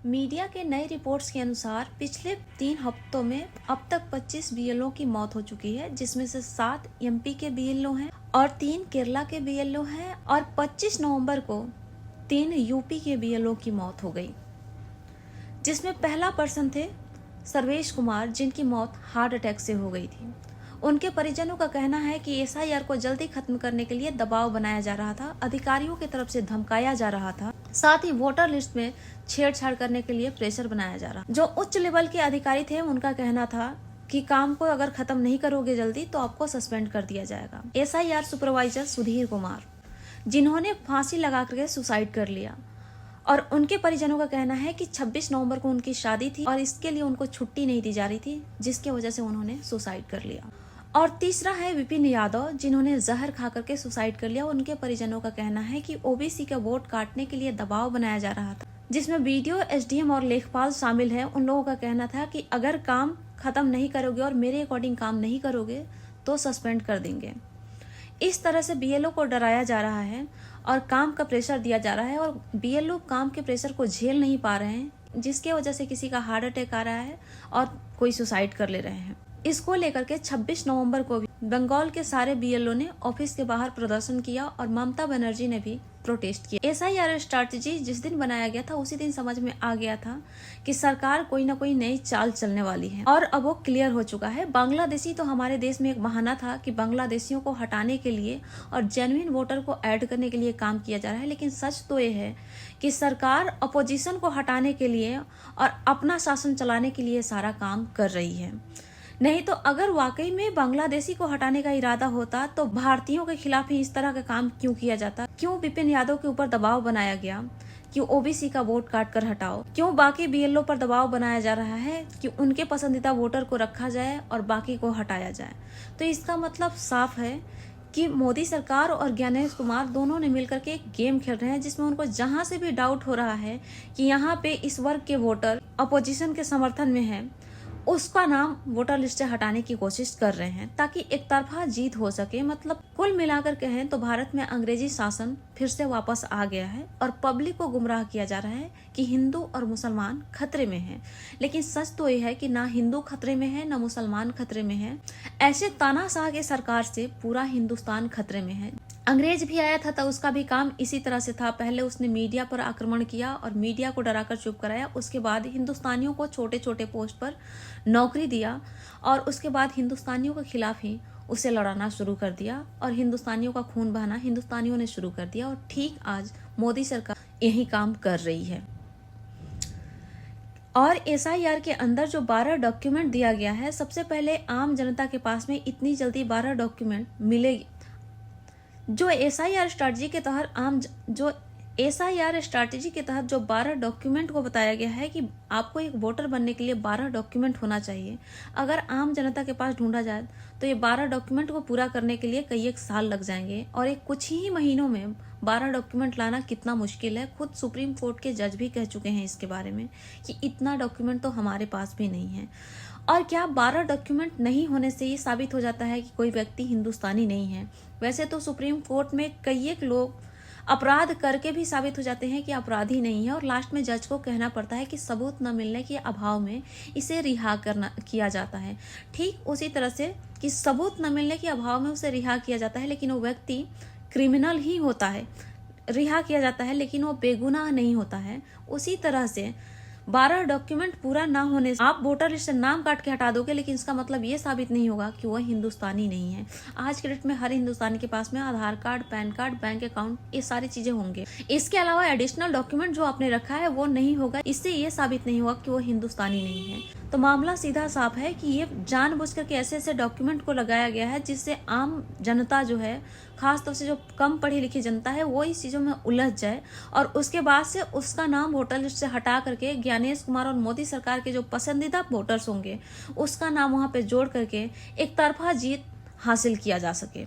Media के नए reports के अनुसार पिछले 3 हफ्तों में अब तक 25 बीएलओ की मौत हो चुकी है, जिसमें से 7 एमपी के बीएलओ हैं और 3 केरला के बीएलओ हैं और 25 नवंबर को 3 यूपी के बीएलओ की मौत हो गई, जिसमें पहला पर्सन थे सर्वेश कुमार, जिनकी मौत हार्ट अटैक से हो गई थी। उनके परिजनों का कहना है कि एसआईआर को जल्दी खत्म करने के लिए दबाव बनाया जा रहा था, अधिकारियों की तरफ से धमकाया जा रहा था, साथ ही वोटर लिस्ट में छेड़छाड़ करने के लिए प्रेशर बनाया जा रहा। जो उच्च लेवल के अधिकारी थे उनका कहना था कि काम को अगर खत्म नहीं करोगे जल्दी तो आपको सस्पेंड कर दिया जाएगा। एसआईआर सुपरवाइजर सुधीर कुमार, जिन्होंने फांसी लगा करके सुसाइड कर लिया, और उनके परिजनों का कहना है कि 26 नवंबर को उनकी शादी थी और इसके लिए उनको छुट्टी नहीं दी जा रही थी, जिसकी वजह से उन्होंने सुसाइड कर लिया। और तीसरा है विपिन यादव, जिन्होंने जहर खा करके सुसाइड कर लिया। उनके परिजनों का कहना है कि ओबीसी का वोट काटने के लिए दबाव बनाया जा रहा था, जिसमें वीडियो, एसडीएम और लेखपाल शामिल हैं। उन लोगों का कहना था कि अगर काम खत्म नहीं करोगे और मेरे अकॉर्डिंग काम नहीं करोगे तो सस्पेंड कर देंगे। इस तरह से बीएलओ को डराया जा रहा है और काम का प्रेशर दिया जा रहा है, और बीएलओ काम के प्रेशर को झेल नहीं पा रहे हैं, जिसके वजह से किसी का हार्ट अटैक आ रहा है और कोई सुसाइड कर ले रहे हैं। इसको लेकर के 26 नवंबर को भी बंगाल के सारे बीएलओ ने ऑफिस के बाहर प्रदर्शन किया और ममता बनर्जी ने भी प्रोटेस्ट किया। एसआईआर स्ट्रैटेजी जिस दिन बनाया गया था उसी दिन समझ में आ गया था कि सरकार कोई ना कोई नई चाल चलने वाली है, और अब वो क्लियर हो चुका है। बांग्लादेशी तो हमारे देश में एक बहाना था कि बांग्लादेशियों को हटाने के लिए और जेन्युइन वोटर को ऐड करने के लिए काम किया जा रहा है, लेकिन सच तो ये है कि सरकार अपोजिशन को हटाने के लिए और अपना शासन चलाने के लिए सारा काम कर रही है। नहीं तो अगर वाकई में बांग्लादेशी को हटाने का इरादा होता तो भारतीयों के खिलाफ ही इस तरह का काम क्यों किया जाता? क्यों विपिन यादव के ऊपर दबाव बनाया गया कि ओबीसी का वोट काट कर हटाओ? क्यों बाकी बीएलओ पर दबाव बनाया जा रहा है कि उनके पसंदीदा वोटर को रखा जाए और बाकी को हटाया जाए? तो इसका मतलब साफ है कि मोदी सरकार और ज्ञानेश कुमार दोनों ने मिलकर के एक गेम खेल रहे हैं, जिसमें उनको जहां से भी डाउट हो रहा है कि यहाँ पे इस वर्ग के वोटर अपोजिशन के समर्थन में है, उसका नाम वोटर लिस्ट से हटाने की कोशिश कर रहे हैं ताकि एक तरफा जीत हो सके। मतलब कुल मिलाकर कहें तो भारत में अंग्रेजी शासन फिर से वापस आ गया है और पब्लिक को गुमराह किया जा रहा है कि हिंदू और मुसलमान खतरे में हैं, लेकिन सच तो यह है कि ना हिंदू खतरे में है ना मुसलमान खतरे में है। ऐसे तानाशाह के सरकार से पूरा हिंदुस्तान खतरे में है। अंग्रेज भी आया था तो उसका भी काम इसी तरह से था। पहले उसने मीडिया पर आक्रमण किया और मीडिया को डराकर चुप कराया, उसके बाद हिंदुस्तानियों को छोटे छोटे पोस्ट पर नौकरी दिया और उसके बाद हिंदुस्तानियों के खिलाफ ही उसे लड़ाना शुरू कर दिया और हिंदुस्तानियों का खून बहाना हिंदुस्तानियों ने शुरू कर दिया। और ठीक आज मोदी सरकार यही काम कर रही है। और एसआईआर के अंदर जो 12 डॉक्यूमेंट दिया गया है, सबसे पहले आम जनता के पास में इतनी जल्दी 12 डॉक्यूमेंट मिलेगी? जो एसआईआर स्ट्रैटेजी के तहत जो 12 डॉक्यूमेंट को बताया गया है कि आपको एक वोटर बनने के लिए 12 डॉक्यूमेंट होना चाहिए। अगर आम जनता के पास ढूंढा जाए तो ये 12 डॉक्यूमेंट को पूरा करने के लिए कई एक साल लग जाएंगे, और एक कुछ ही महीनों में 12 डॉक्यूमेंट लाना कितना मुश्किल है। खुद सुप्रीम कोर्ट के जज भी कह चुके हैं इसके बारे में कि इतना डॉक्यूमेंट तो हमारे पास भी नहीं है। और क्या 12 डॉक्यूमेंट नहीं होने से ये साबित हो जाता है कि कोई व्यक्ति हिंदुस्तानी नहीं है? वैसे तो सुप्रीम कोर्ट में कई एक लोग अपराध करके भी साबित हो जाते हैं कि अपराधी नहीं है, और लास्ट में जज को कहना पड़ता है कि सबूत न मिलने के अभाव में इसे रिहा किया जाता है। ठीक उसी तरह से कि सबूत न मिलने के अभाव में उसे रिहा किया जाता है, लेकिन वो व्यक्ति क्रिमिनल ही होता है, रिहा किया जाता है, लेकिन वो बेगुनाह नहीं होता है। उसी तरह से 12 डॉक्यूमेंट पूरा ना होने से आप वोटर लिस्ट से नाम काट के हटा दोगे, लेकिन इसका मतलब ये साबित नहीं होगा कि वह हिंदुस्तानी नहीं है। आज के डेट में हर हिंदुस्तानी के पास में Aadhaar card, PAN card, bank account, ये सारी चीजें होंगे। इसके अलावा एडिशनल डॉक्यूमेंट जो आपने रखा है वो नहीं होगा, इससे ये साबित नहीं होगा कि वो हिंदुस्तानी नहीं है। तो मामला सीधा साफ है कि ये जानबूझ करके ऐसे ऐसे डॉक्यूमेंट को लगाया गया है जिससे आम जनता जो है, खासतौर से जो कम पढ़ी लिखी जनता है, वो इस चीजों में उलझ जाए और उसके बाद से उसका नाम वोटर लिस्ट से हटा करके ज्ञानेश कुमार और मोदी सरकार के जो पसंदीदा वोटर्स होंगे उसका नाम वहां पे जोड़ करके एक तरफा जीत हासिल किया जा सके।